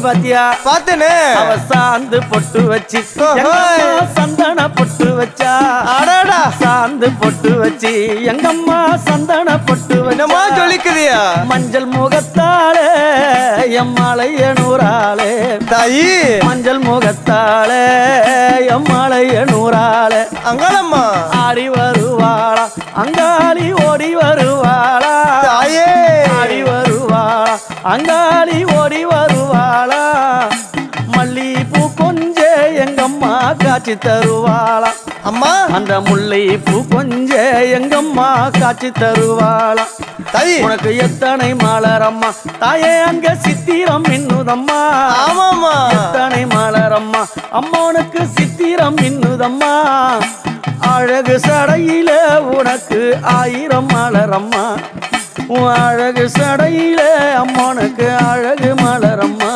பாத்தியா? பாத்தனே. அவ சாந்து பொட்டு வச்சு சந்தன பொட்டு வச்சா. அடடா சாந்து பொட்டு வச்சு எங்கம்மா சந்தன பொட்டு என்னமா வச்சா. சொல்லிக்குதியா? மஞ்சள் முகத்தாளே எம்மாளைய நூறாளே தாயி. மஞ்சள் முகத்தாளே எம்மாளைய நூறாளே அங்காளம்மா ஆடி வருவாளா அங்காளி ஓடி வருவாளா. தாயே. ஆடி வருவாளா அங்காளி ஓடி வருவாளா. மல்லிப்பூ கொஞ்ச எங்கம்மா காட்சி தருவாளா. அம்மா அந்த முல்லைப்பூ கொஞ்ச எங்கம்மா காட்சி தருவாளா. தாயி. உனக்கு எத்தனை மலரம்மா தாயே அங்க சித்திரம் இன்னுதம்மா. ஆமாம்மா. எத்தனை மலரம்மா அம்மனுக்கு சித்திரம் இன்னுதம்மா. அழகு சடையில உனக்கு 1000 மலரம்மா. உன் அழகு சடையில அம்மனுக்கு அழகு மலரம்மா.